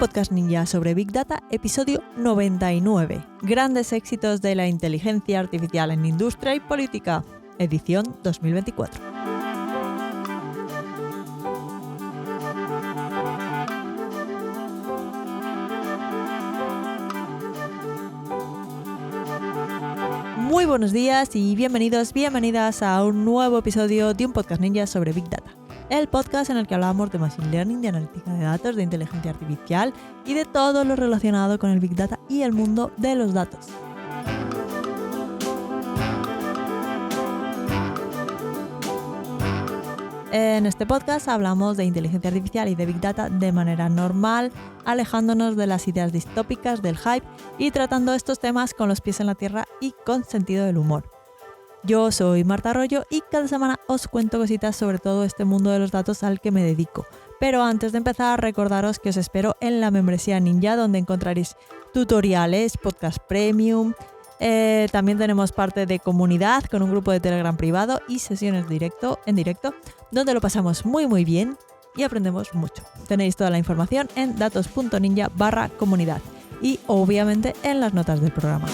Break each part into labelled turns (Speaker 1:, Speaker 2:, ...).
Speaker 1: podcast ninja sobre Big Data, episodio 99. Grandes éxitos de la inteligencia artificial en industria y política, edición 2024. Muy buenos días y bienvenidas a un nuevo episodio de un podcast ninja sobre Big Data. El podcast en el que hablamos de Machine Learning, de analítica de datos, de inteligencia artificial y de todo lo relacionado con el Big Data y el mundo de los datos. En este podcast hablamos de inteligencia artificial y de Big Data de manera normal, alejándonos de las ideas distópicas, del hype y tratando estos temas con los pies en la tierra y con sentido del humor. Yo soy Marta Arroyo y cada semana os cuento cositas sobre todo este mundo de los datos al que me dedico. Pero antes de empezar, recordaros que os espero en la membresía Ninja, donde encontraréis tutoriales, podcast premium. También tenemos parte de comunidad con un grupo de Telegram privado y sesiones en directo, donde lo pasamos muy bien y aprendemos mucho. Tenéis toda la información en datos.ninja/comunidad y obviamente en las notas del programa.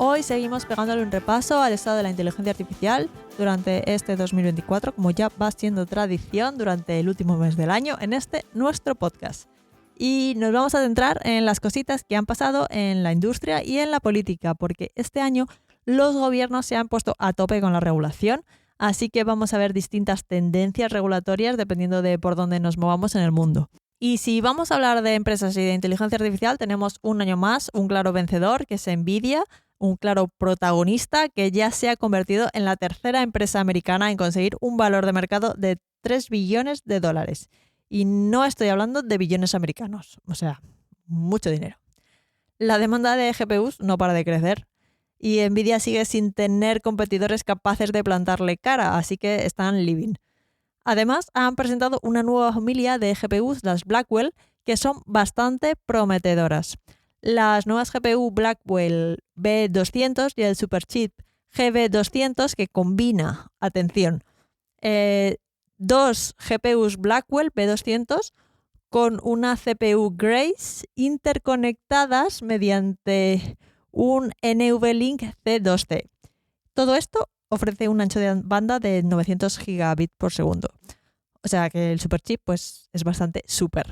Speaker 1: Hoy seguimos pegándole un repaso al estado de la inteligencia artificial durante este 2024, como ya va siendo tradición durante el último mes del año en nuestro podcast. Y nos vamos a centrar en las cositas que han pasado en la industria y en la política, porque este año los gobiernos se han puesto a tope con la regulación, así que vamos a ver distintas tendencias regulatorias dependiendo de por dónde nos movamos en el mundo. Y si vamos a hablar de empresas y de inteligencia artificial, tenemos un año más un claro vencedor, que es Nvidia, un claro protagonista que ya se ha convertido en la tercera empresa americana en conseguir un valor de mercado de $3 billones. Y no estoy hablando de billones americanos, o sea, mucho dinero. La demanda de GPUs no para de crecer y Nvidia sigue sin tener competidores capaces de plantarle cara, así que están living. Además, han presentado una nueva familia de GPUs, las Blackwell, que son bastante prometedoras. Las nuevas GPU Blackwell B200 y el Superchip GB200 que combina, atención, dos GPUs Blackwell B200 con una CPU Grace interconectadas mediante un NVLink C2C. Todo esto ofrece un ancho de banda de 900 gigabits por segundo. O sea que el Superchip pues, es bastante súper.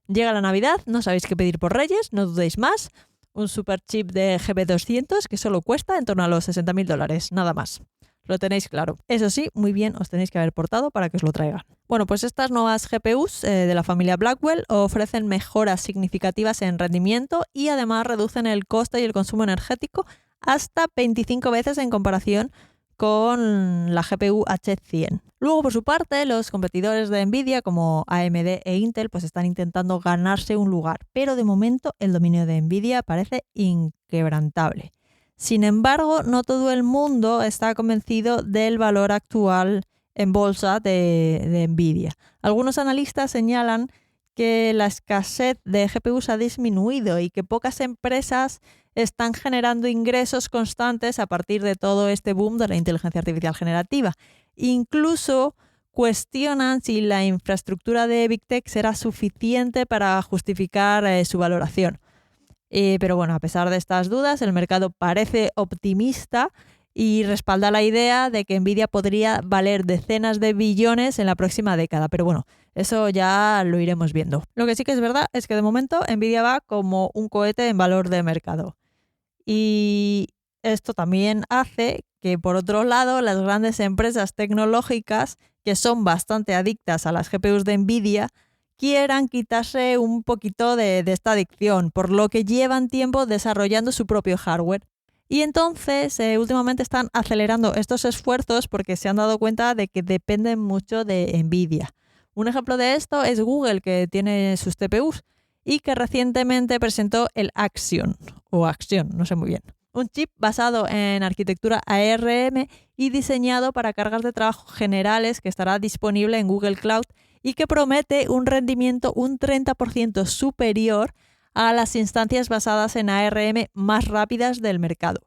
Speaker 1: Llega la Navidad, no sabéis qué pedir por Reyes, no dudéis más. Un Superchip de GB200 que solo cuesta en torno a los $60.000, nada más. Lo tenéis claro. Eso sí, muy bien os tenéis que haber portado para que os lo traigan. Bueno, pues estas nuevas GPUs de la familia Blackwell ofrecen mejoras significativas en rendimiento y además reducen el coste y el consumo energético hasta 25 veces en comparación con la GPU H100. Luego, por su parte, los competidores de Nvidia como AMD e Intel pues están intentando ganarse un lugar, pero de momento el dominio de Nvidia parece inquebrantable. Sin embargo, no todo el mundo está convencido del valor actual en bolsa de Nvidia. Algunos analistas señalan que la escasez de GPUs ha disminuido y que pocas empresas están generando ingresos constantes a partir de todo este boom de la inteligencia artificial generativa. Incluso cuestionan si la infraestructura de Big Tech será suficiente para justificar su valoración. Pero bueno, a pesar de estas dudas, el mercado parece optimista y respalda la idea de que Nvidia podría valer decenas de billones en la próxima década. Pero bueno, eso ya lo iremos viendo. Lo que sí que es verdad es que de momento Nvidia va como un cohete en valor de mercado. Y esto también hace que, por otro lado, las grandes empresas tecnológicas, que son bastante adictas a las GPUs de Nvidia, quieran quitarse un poquito de esta adicción, por lo que llevan tiempo desarrollando su propio hardware. Y entonces, últimamente están acelerando estos esfuerzos porque se han dado cuenta de que dependen mucho de Nvidia. Un ejemplo de esto es Google, que tiene sus TPUs y que recientemente presentó el Axion, no sé muy bien. Un chip basado en arquitectura ARM y diseñado para cargas de trabajo generales que estará disponible en Google Cloud y que promete un rendimiento un 30% superior a las instancias basadas en ARM más rápidas del mercado.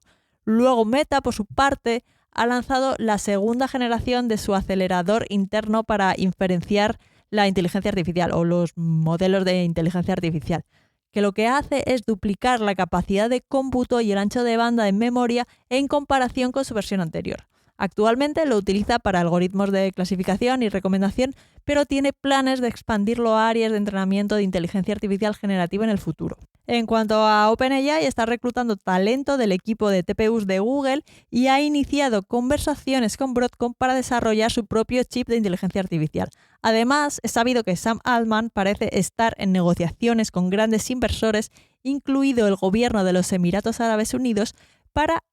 Speaker 1: Luego Meta, por su parte, ha lanzado la segunda generación de su acelerador interno para inferenciar la inteligencia artificial o los modelos de inteligencia artificial, que lo que hace es duplicar la capacidad de cómputo y el ancho de banda en memoria en comparación con su versión anterior. Actualmente lo utiliza para algoritmos de clasificación y recomendación, pero tiene planes de expandirlo a áreas de entrenamiento de inteligencia artificial generativa en el futuro. En cuanto a OpenAI, está reclutando talento del equipo de TPUs de Google y ha iniciado conversaciones con Broadcom para desarrollar su propio chip de inteligencia artificial. Además, es sabido que Sam Altman parece estar en negociaciones con grandes inversores, incluido el gobierno de los Emiratos Árabes Unidos, para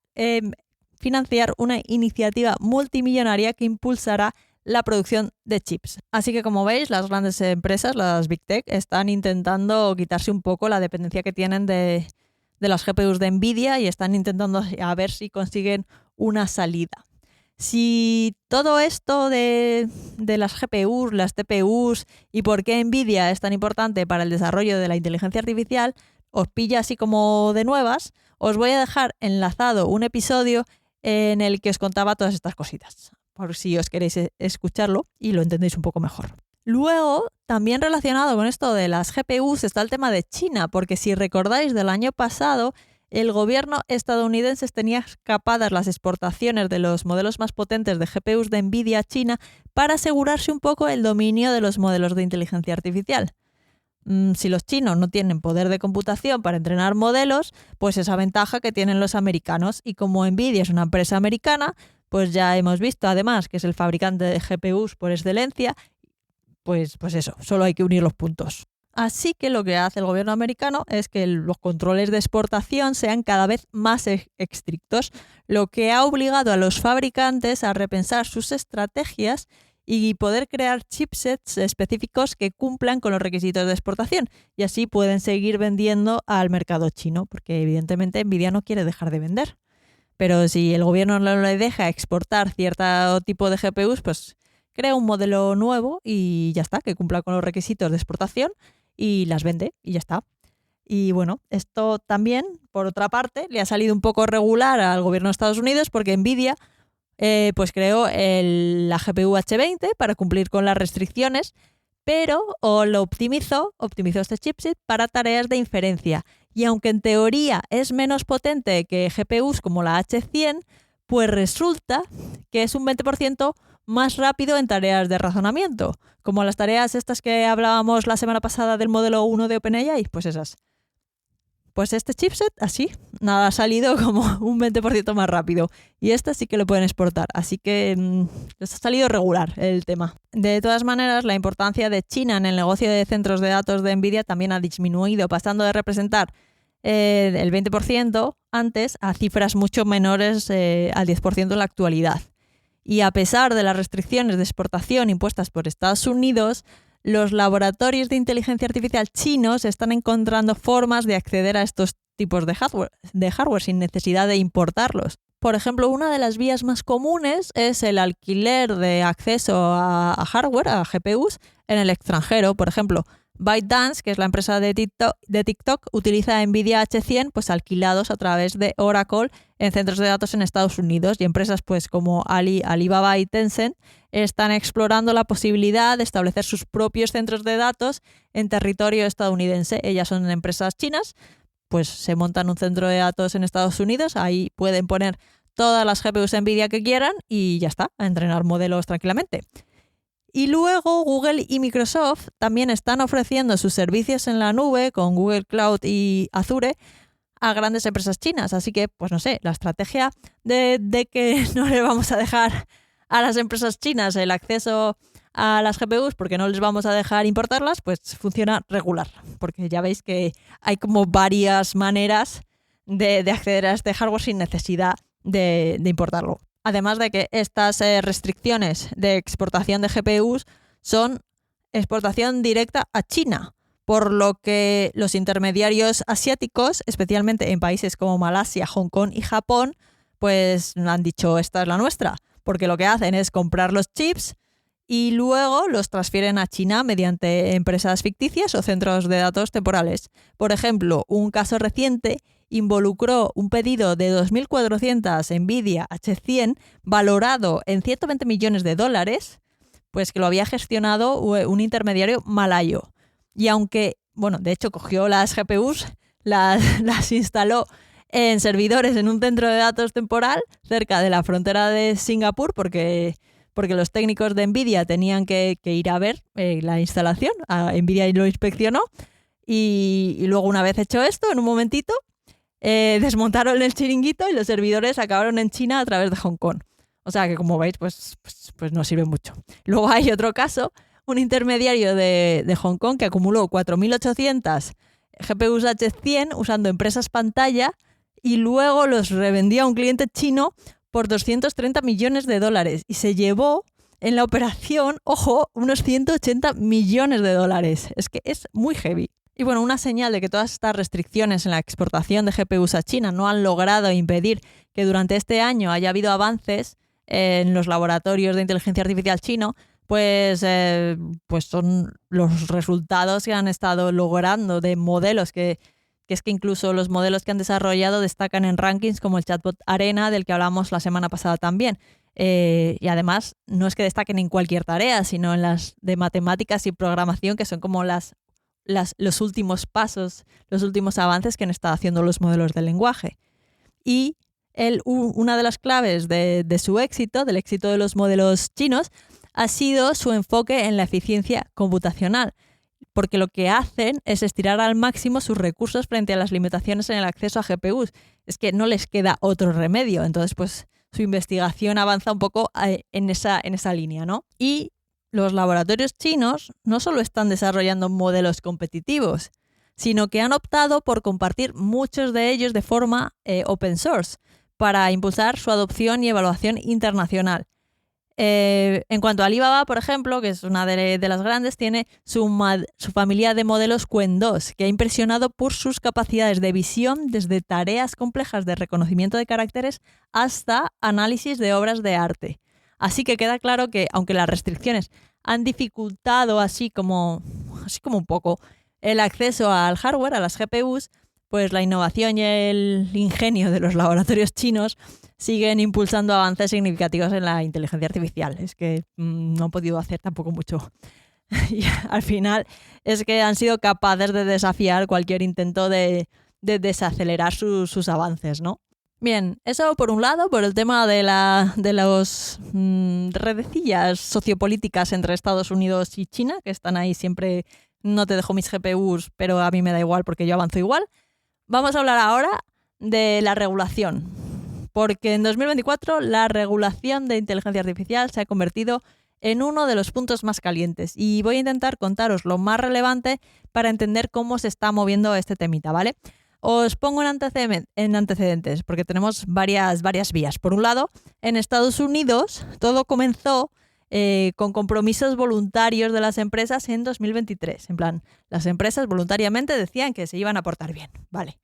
Speaker 1: financiar una iniciativa multimillonaria que impulsará la producción de chips. Así que, como veis, las grandes empresas, las Big Tech, están intentando quitarse un poco la dependencia que tienen de las GPUs de Nvidia y están intentando a ver si consiguen una salida. Si todo esto de las GPUs, las TPUs y por qué Nvidia es tan importante para el desarrollo de la inteligencia artificial os pilla así como de nuevas, os voy a dejar enlazado un episodio en el que os contaba todas estas cositas, por si os queréis escucharlo y lo entendéis un poco mejor. Luego, también relacionado con esto de las GPUs está el tema de China, porque si recordáis del año pasado, el gobierno estadounidense tenía capadas las exportaciones de los modelos más potentes de GPUs de Nvidia a China para asegurarse un poco el dominio de los modelos de inteligencia artificial. Si los chinos no tienen poder de computación para entrenar modelos, pues esa ventaja que tienen los americanos. Y como Nvidia es una empresa americana, pues ya hemos visto además que es el fabricante de GPUs por excelencia, pues eso, solo hay que unir los puntos. Así que lo que hace el gobierno americano es que los controles de exportación sean cada vez más estrictos, lo que ha obligado a los fabricantes a repensar sus estrategias y poder crear chipsets específicos que cumplan con los requisitos de exportación y así pueden seguir vendiendo al mercado chino, porque evidentemente Nvidia no quiere dejar de vender. Pero si el gobierno no le deja exportar cierto tipo de GPUs, pues crea un modelo nuevo y ya está, que cumpla con los requisitos de exportación y las vende y ya está. Y bueno, esto también, por otra parte, le ha salido un poco regular al gobierno de Estados Unidos porque Nvidia pues creó la GPU H20 para cumplir con las restricciones, pero lo optimizó este chipset para tareas de inferencia. Y aunque en teoría es menos potente que GPUs como la H100, pues resulta que es un 20% más rápido en tareas de razonamiento, como las tareas estas que hablábamos la semana pasada del modelo 1 de OpenAI, pues esas. Pues este chipset, así, nada, ha salido como un 20% más rápido. Y este sí que lo pueden exportar. Así que les ha salido regular el tema. De todas maneras, la importancia de China en el negocio de centros de datos de Nvidia también ha disminuido, pasando de representar el 20% antes a cifras mucho menores al 10% en la actualidad. Y a pesar de las restricciones de exportación impuestas por Estados Unidos, los laboratorios de inteligencia artificial chinos están encontrando formas de acceder a estos tipos de hardware sin necesidad de importarlos. Por ejemplo, una de las vías más comunes es el alquiler de acceso a hardware, a GPUs, en el extranjero. Por ejemplo, ByteDance, que es la empresa de TikTok, utiliza Nvidia H100 pues alquilados a través de Oracle en centros de datos en Estados Unidos, y empresas pues como Alibaba y Tencent están explorando la posibilidad de establecer sus propios centros de datos en territorio estadounidense. Ellas son empresas chinas, pues se montan un centro de datos en Estados Unidos, ahí pueden poner todas las GPUs Nvidia que quieran y ya está, a entrenar modelos tranquilamente. Y luego Google y Microsoft también están ofreciendo sus servicios en la nube con Google Cloud y Azure a grandes empresas chinas. Así que, pues no sé, la estrategia de que no le vamos a dejar a las empresas chinas el acceso a las GPUs porque no les vamos a dejar importarlas, pues funciona regular. Porque ya veis que hay como varias maneras de acceder a este hardware sin necesidad de importarlo. Además de que estas restricciones de exportación de GPUs son exportación directa a China, por lo que los intermediarios asiáticos, especialmente en países como Malasia, Hong Kong y Japón, pues han dicho esta es la nuestra, porque lo que hacen es comprar los chips y luego los transfieren a China mediante empresas ficticias o centros de datos temporales. Por ejemplo, un caso reciente involucró un pedido de 2.400 Nvidia H100 valorado en $120 millones, pues que lo había gestionado un intermediario malayo. Y aunque, bueno, de hecho cogió las GPUs, las instaló en servidores en un centro de datos temporal cerca de la frontera de Singapur porque los técnicos de Nvidia tenían que ir a ver la instalación. Nvidia lo inspeccionó y luego, una vez hecho esto, en un momentito, desmontaron el chiringuito y los servidores acabaron en China a través de Hong Kong. O sea que, como veis, pues no sirve mucho. Luego hay otro caso, un intermediario de Hong Kong que acumuló 4.800 GPUs H100 usando empresas pantalla y luego los revendió a un cliente chino por $230 millones y se llevó en la operación, ojo, unos $180 millones. Es que es muy heavy. Y bueno, una señal de que todas estas restricciones en la exportación de GPUs a China no han logrado impedir que durante este año haya habido avances en los laboratorios de inteligencia artificial chino, pues son los resultados que han estado logrando de modelos que es que incluso los modelos que han desarrollado destacan en rankings como el chatbot Arena, del que hablamos la semana pasada también. Y además, no es que destaquen en cualquier tarea, sino en las de matemáticas y programación, que son como los últimos pasos, los últimos avances que han estado haciendo los modelos de lenguaje. Y una de las claves de su éxito, del éxito de los modelos chinos, ha sido su enfoque en la eficiencia computacional, porque lo que hacen es estirar al máximo sus recursos frente a las limitaciones en el acceso a GPUs. Es que no les queda otro remedio. Entonces, pues su investigación avanza un poco en esa línea, ¿no? Y los laboratorios chinos no solo están desarrollando modelos competitivos, sino que han optado por compartir muchos de ellos de forma open source para impulsar su adopción y evaluación internacional. En cuanto a Alibaba, por ejemplo, que es una de las grandes, tiene su familia de modelos Qwen 2, que ha impresionado por sus capacidades de visión desde tareas complejas de reconocimiento de caracteres hasta análisis de obras de arte. Así que queda claro que, aunque las restricciones han dificultado así como un poco el acceso al hardware, a las GPUs, pues la innovación y el ingenio de los laboratorios chinos siguen impulsando avances significativos en la inteligencia artificial. Es que no han podido hacer tampoco mucho. Y al final es que han sido capaces de desafiar cualquier intento de desacelerar sus avances, ¿no? Bien, eso por un lado, por el tema de las redecillas sociopolíticas entre Estados Unidos y China, que están ahí siempre, no te dejo mis GPUs, pero a mí me da igual porque yo avanzo igual. Vamos a hablar ahora de la regulación, porque en 2024 la regulación de inteligencia artificial se ha convertido en uno de los puntos más calientes y voy a intentar contaros lo más relevante para entender cómo se está moviendo este temita, ¿vale? Os pongo en antecedentes porque tenemos varias vías. Por un lado, en Estados Unidos todo comenzó con compromisos voluntarios de las empresas en 2023. En plan, las empresas voluntariamente decían que se iban a portar bien, ¿vale?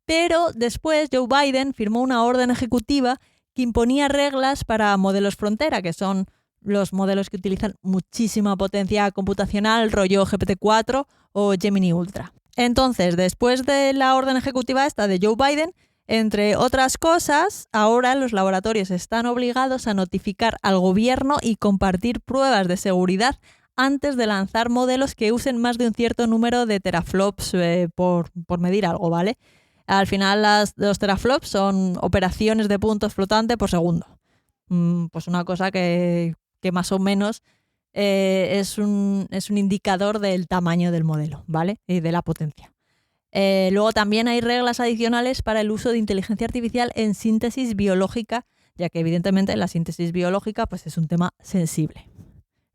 Speaker 1: Pero después Joe Biden firmó una orden ejecutiva que imponía reglas para modelos frontera, que son los modelos que utilizan muchísima potencia computacional, rollo GPT-4 o Gemini Ultra. Entonces, después de la orden ejecutiva esta de Joe Biden, entre otras cosas, ahora los laboratorios están obligados a notificar al gobierno y compartir pruebas de seguridad antes de lanzar modelos que usen más de un cierto número de teraflops por medir algo, ¿vale? Al final los teraflops son operaciones de puntos flotantes por segundo. Pues una cosa que más o menos es un indicador del tamaño del modelo, ¿vale? Y de la potencia. Luego también hay reglas adicionales para el uso de inteligencia artificial en síntesis biológica, ya que evidentemente la síntesis biológica pues, es un tema sensible.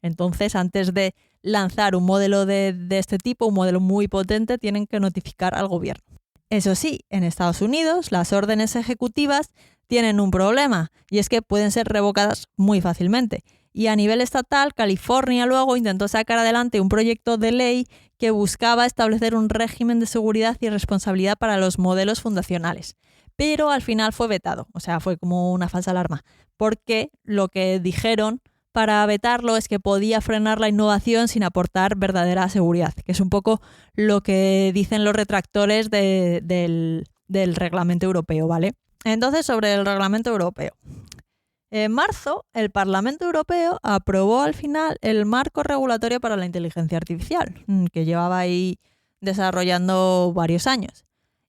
Speaker 1: Entonces, antes de lanzar un modelo de este tipo, un modelo muy potente, tienen que notificar al gobierno. Eso sí, en Estados Unidos las órdenes ejecutivas tienen un problema y es que pueden ser revocadas muy fácilmente. Y a nivel estatal, California luego intentó sacar adelante un proyecto de ley que buscaba establecer un régimen de seguridad y responsabilidad para los modelos fundacionales. Pero al final fue vetado, o sea, fue como una falsa alarma, porque lo que dijeron para vetarlo es que podía frenar la innovación sin aportar verdadera seguridad, que es un poco lo que dicen los retractores del reglamento europeo, ¿vale? Entonces, sobre el reglamento europeo. En marzo, el Parlamento Europeo aprobó al final el marco regulatorio para la inteligencia artificial, que llevaba ahí desarrollando varios años.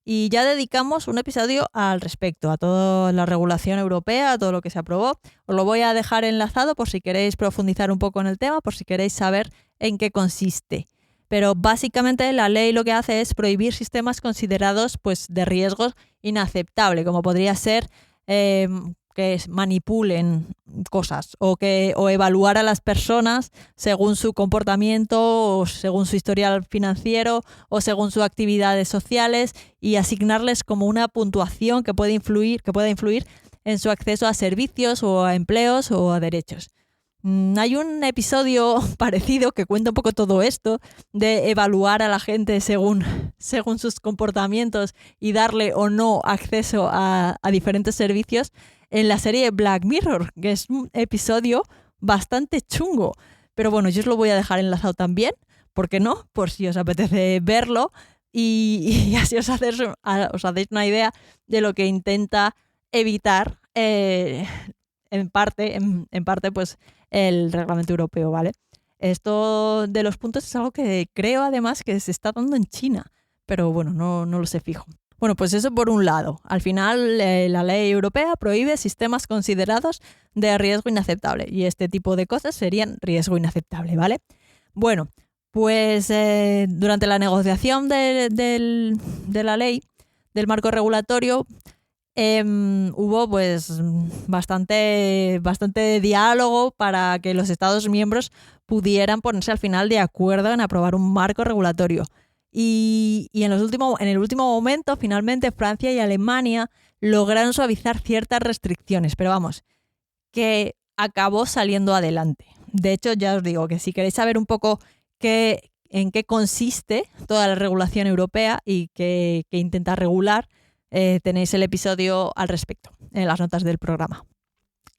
Speaker 1: Y ya dedicamos un episodio al respecto, a toda la regulación europea, a todo lo que se aprobó. Os lo voy a dejar enlazado por si queréis profundizar un poco en el tema, por si queréis saber en qué consiste. Pero básicamente la ley lo que hace es prohibir sistemas considerados pues, de riesgos inaceptable, como podría ser que manipulen cosas o evaluar a las personas según su comportamiento o según su historial financiero o según sus actividades sociales y asignarles como una puntuación que pueda influir en su acceso a servicios o a empleos o a derechos. Hay un episodio parecido que cuenta un poco todo esto de evaluar a la gente según sus comportamientos y darle o no acceso a diferentes servicios en la serie Black Mirror, que es un episodio bastante chungo. Pero bueno, yo os lo voy a dejar enlazado también, ¿por qué no? Por si os apetece verlo y así os hacéis una idea de lo que intenta evitar en parte pues el reglamento europeo, ¿vale? Esto de los puntos es algo que creo además que se está dando en China, pero bueno, no lo sé fijo. Bueno, pues eso por un lado. Al final, la ley europea prohíbe sistemas considerados de riesgo inaceptable y este tipo de cosas serían riesgo inaceptable, ¿vale? Bueno, pues durante la negociación de la ley, del marco regulatorio, hubo pues bastante diálogo para que los Estados miembros pudieran ponerse al final de acuerdo en aprobar un marco regulatorio. Y en el último momento, finalmente, Francia y Alemania lograron suavizar ciertas restricciones, pero vamos, que acabó saliendo adelante. De hecho, ya os digo que si queréis saber un poco en qué consiste toda la regulación europea y qué intenta regular, tenéis el episodio al respecto en las notas del programa.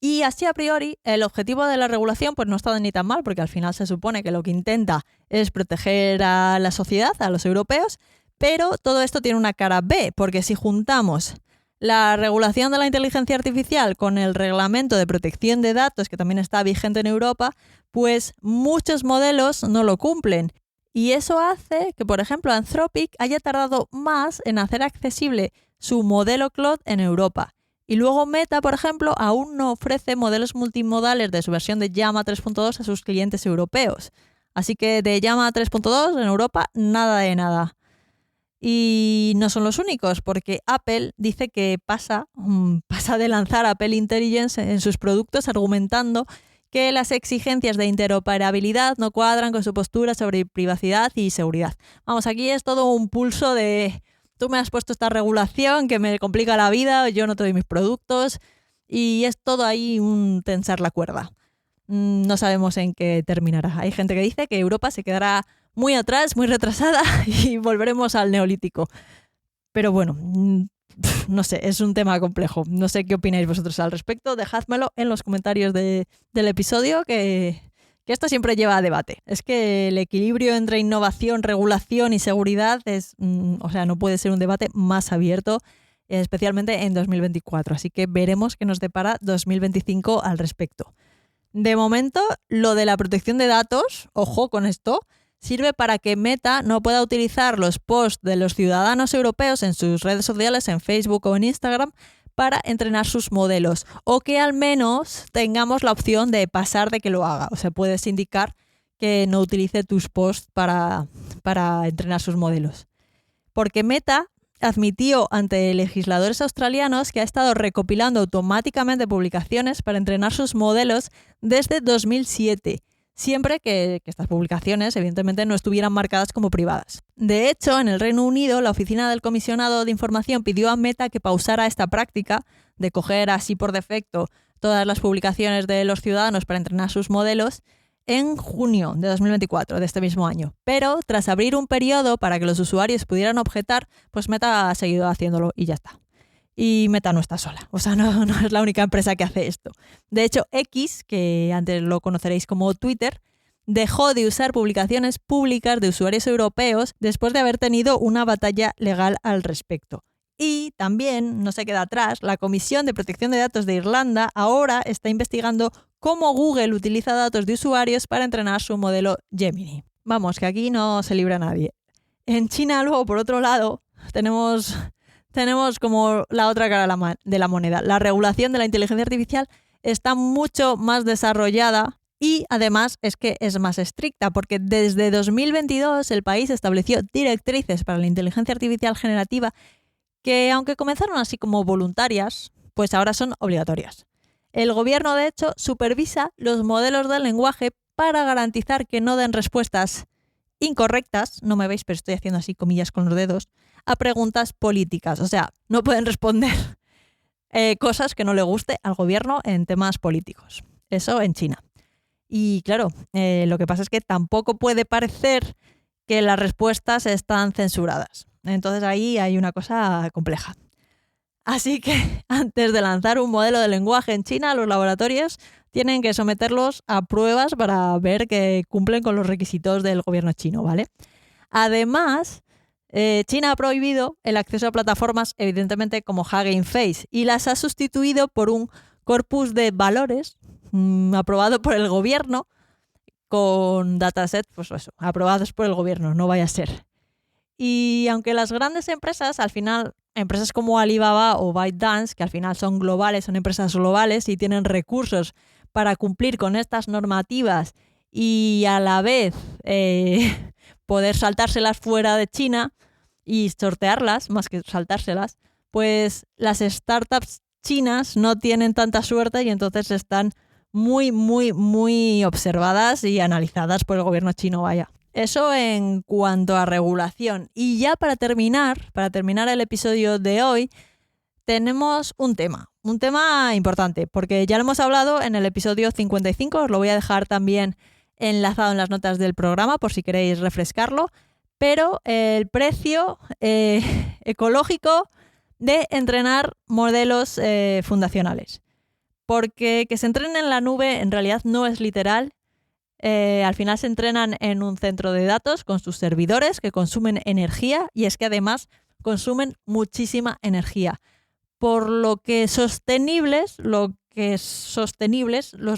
Speaker 1: Y así a priori, el objetivo de la regulación pues no está ni tan mal, porque al final se supone que lo que intenta es proteger a la sociedad, a los europeos, pero todo esto tiene una cara B, porque si juntamos la regulación de la inteligencia artificial con el reglamento de protección de datos, que también está vigente en Europa, pues muchos modelos no lo cumplen. Y eso hace que, por ejemplo, Anthropic haya tardado más en hacer accesible su modelo Claude en Europa. Y luego Meta, por ejemplo, aún no ofrece modelos multimodales de su versión de Llama 3.2 a sus clientes europeos. Así que de Llama 3.2 en Europa, nada de nada. Y no son los únicos, porque Apple dice que pasa de lanzar Apple Intelligence en sus productos argumentando que las exigencias de interoperabilidad no cuadran con su postura sobre privacidad y seguridad. Vamos, aquí es todo un pulso de tú me has puesto esta regulación que me complica la vida, yo no te doy mis productos y es todo ahí un tensar la cuerda. No sabemos en qué terminará. Hay gente que dice que Europa se quedará muy atrás, muy retrasada y volveremos al neolítico. Pero bueno, no sé, es un tema complejo. No sé qué opináis vosotros al respecto. Dejádmelo en los comentarios del episodio que esto siempre lleva a debate. Es que el equilibrio entre innovación, regulación y seguridad no puede ser un debate más abierto, especialmente en 2024. Así que veremos qué nos depara 2025 al respecto. De momento, lo de la protección de datos, ojo con esto, sirve para que Meta no pueda utilizar los posts de los ciudadanos europeos en sus redes sociales, en Facebook o en Instagram, para entrenar sus modelos, o que al menos tengamos la opción de pasar de que lo haga. O sea, puedes indicar que no utilice tus posts para entrenar sus modelos. Porque Meta admitió ante legisladores australianos que ha estado recopilando automáticamente publicaciones para entrenar sus modelos desde 2007, siempre que estas publicaciones evidentemente no estuvieran marcadas como privadas. De hecho, en el Reino Unido, la Oficina del Comisionado de Información pidió a Meta que pausara esta práctica de coger así por defecto todas las publicaciones de los ciudadanos para entrenar sus modelos en junio de 2024, de este mismo año. Pero tras abrir un periodo para que los usuarios pudieran objetar, pues Meta ha seguido haciéndolo y ya está. Y Meta no está sola, o sea, no es la única empresa que hace esto. De hecho, X, que antes lo conoceréis como Twitter, dejó de usar publicaciones públicas de usuarios europeos después de haber tenido una batalla legal al respecto. Y también, no se queda atrás, la Comisión de Protección de Datos de Irlanda ahora está investigando cómo Google utiliza datos de usuarios para entrenar su modelo Gemini. Vamos, que aquí no se libra nadie. En China, luego, por otro lado, tenemos como la otra cara de la moneda. La regulación de la inteligencia artificial está mucho más desarrollada y además es que es más estricta, porque desde 2022 el país estableció directrices para la inteligencia artificial generativa que, aunque comenzaron así como voluntarias, pues ahora son obligatorias. El gobierno, de hecho, supervisa los modelos del lenguaje para garantizar que no den respuestas incorrectas, no me veis, pero estoy haciendo así comillas con los dedos, a preguntas políticas. O sea, no pueden responder cosas que no le guste al gobierno en temas políticos. Eso en China. Y claro, lo que pasa es que tampoco puede parecer que las respuestas están censuradas. Entonces ahí hay una cosa compleja. Así que antes de lanzar un modelo de lenguaje en China, los laboratorios tienen que someterlos a pruebas para ver que cumplen con los requisitos del gobierno chino, ¿vale? Además, China ha prohibido el acceso a plataformas, evidentemente, como Hugging Face, y las ha sustituido por un corpus de valores aprobado por el gobierno con datasets, pues eso, aprobados por el gobierno, no vaya a ser. Y aunque las grandes empresas, al final, empresas como Alibaba o ByteDance, que al final son globales, son empresas globales y tienen recursos para cumplir con estas normativas y a la vez poder saltárselas fuera de China y sortearlas, más que saltárselas, pues las startups chinas no tienen tanta suerte y entonces están muy, muy, muy observadas y analizadas por el gobierno chino, vaya. Eso en cuanto a regulación. Y ya para terminar el episodio de hoy, tenemos un tema importante, porque ya lo hemos hablado en el episodio 55, os lo voy a dejar también enlazado en las notas del programa por si queréis refrescarlo, pero el precio ecológico de entrenar modelos fundacionales. Porque que se entrenen en la nube en realidad no es literal. Al final se entrenan en un centro de datos con sus servidores que consumen energía y es que además consumen muchísima energía. Por lo que sostenibles, los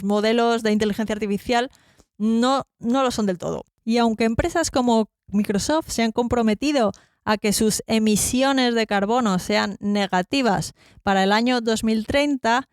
Speaker 1: modelos de inteligencia artificial no lo son del todo. Y aunque empresas como Microsoft se han comprometido a que sus emisiones de carbono sean negativas para el año 2030,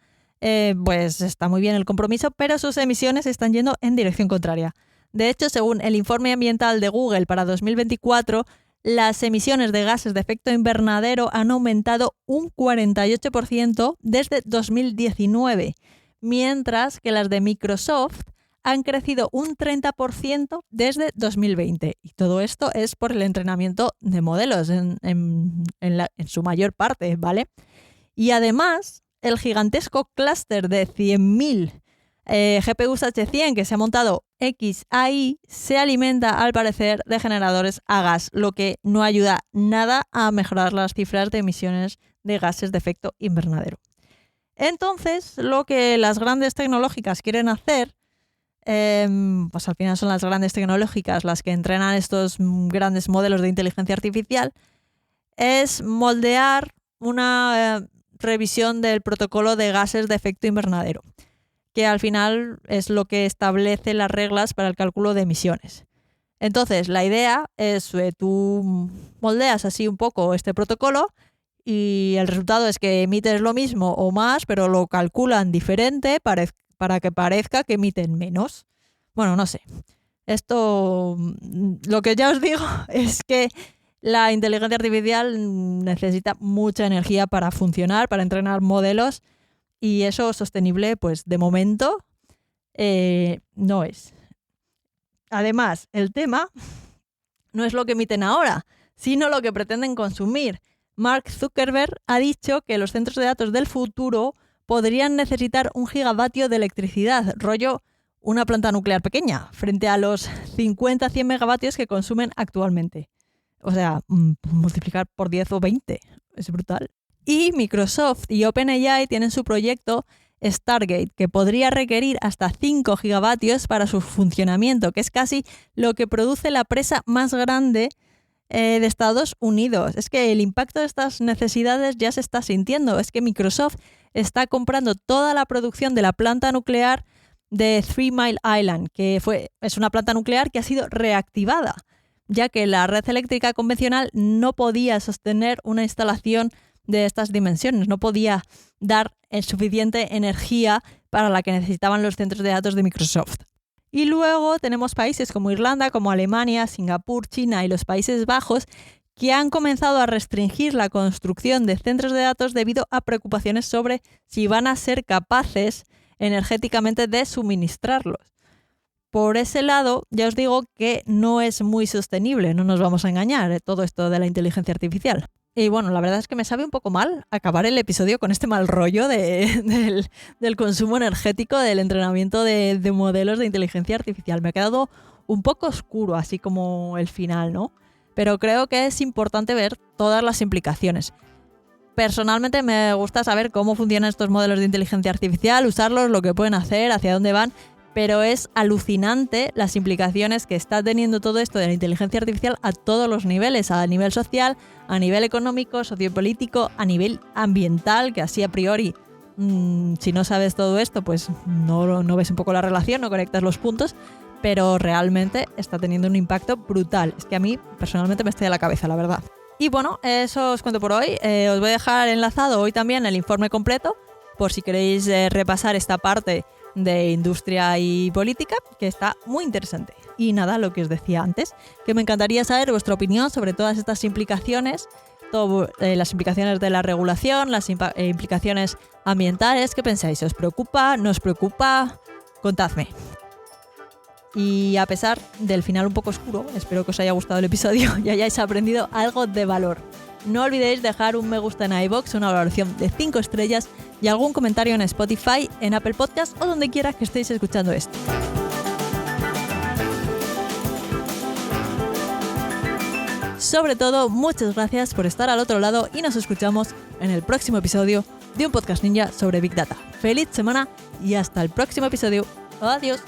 Speaker 1: pues está muy bien el compromiso, pero sus emisiones están yendo en dirección contraria. De hecho, según el informe ambiental de Google para 2024, las emisiones de gases de efecto invernadero han aumentado un 48% desde 2019, mientras que las de Microsoft han crecido un 30% desde 2020. Y todo esto es por el entrenamiento de modelos en su mayor parte, ¿vale? Y además, el gigantesco clúster de 100.000 GPUs H100 que se ha montado xAI se alimenta, al parecer, de generadores a gas, lo que no ayuda nada a mejorar las cifras de emisiones de gases de efecto invernadero. Entonces, lo que las grandes tecnológicas quieren hacer, pues al final son las grandes tecnológicas las que entrenan estos grandes modelos de inteligencia artificial, es moldear una revisión del protocolo de gases de efecto invernadero, que al final es lo que establece las reglas para el cálculo de emisiones. Entonces, la idea es tú moldeas así un poco este protocolo y el resultado es que emites lo mismo o más, pero lo calculan diferente para que parezca que emiten menos. Bueno, no sé. Esto, lo que ya os digo es que la inteligencia artificial necesita mucha energía para funcionar, para entrenar modelos, y eso sostenible, pues de momento, no es. Además, el tema no es lo que emiten ahora, sino lo que pretenden consumir. Mark Zuckerberg ha dicho que los centros de datos del futuro podrían necesitar 1 gigavatio de electricidad, rollo una planta nuclear pequeña, frente a los 50-100 megavatios que consumen actualmente. O sea, multiplicar por 10 o 20. Es brutal. Y Microsoft y OpenAI tienen su proyecto Stargate, que podría requerir hasta 5 gigavatios para su funcionamiento, que es casi lo que produce la presa más grande de Estados Unidos. Es que el impacto de estas necesidades ya se está sintiendo. Es que Microsoft está comprando toda la producción de la planta nuclear de 3 Mile Island, que es una planta nuclear que ha sido reactivada, ya que la red eléctrica convencional no podía sostener una instalación de estas dimensiones, no podía dar suficiente energía para la que necesitaban los centros de datos de Microsoft. Y luego tenemos países como Irlanda, como Alemania, Singapur, China y los Países Bajos que han comenzado a restringir la construcción de centros de datos debido a preocupaciones sobre si van a ser capaces energéticamente de suministrarlos. Por ese lado, ya os digo que no es muy sostenible, no nos vamos a engañar, todo esto de la inteligencia artificial. Y bueno, la verdad es que me sabe un poco mal acabar el episodio con este mal rollo del consumo energético, del entrenamiento de modelos de inteligencia artificial. Me ha quedado un poco oscuro, así como el final, ¿no? Pero creo que es importante ver todas las implicaciones. Personalmente me gusta saber cómo funcionan estos modelos de inteligencia artificial, usarlos, lo que pueden hacer, hacia dónde van, pero es alucinante las implicaciones que está teniendo todo esto de la inteligencia artificial a todos los niveles, a nivel social, a nivel económico, sociopolítico, a nivel ambiental, que así a priori, si no sabes todo esto, pues no ves un poco la relación, no conectas los puntos, pero realmente está teniendo un impacto brutal. Es que a mí personalmente me está de la cabeza, la verdad. Y bueno, eso os cuento por hoy. Os voy a dejar enlazado hoy también el informe completo, por si queréis repasar esta parte de industria y política, que está muy interesante. Y nada, lo que os decía antes, que me encantaría saber vuestra opinión sobre todas estas implicaciones, las implicaciones de la regulación, las implicaciones ambientales. ¿Qué pensáis? ¿Os preocupa? ¿No os preocupa? Contadme. Y a pesar del final un poco oscuro, espero que os haya gustado el episodio y hayáis aprendido algo de valor. No olvidéis dejar un me gusta en iVoox, una valoración de 5 estrellas y algún comentario en Spotify, en Apple Podcast o donde quiera que estéis escuchando esto. Sobre todo, muchas gracias por estar al otro lado y nos escuchamos en el próximo episodio de un podcast ninja sobre Big Data. ¡Feliz semana y hasta el próximo episodio! ¡Adiós!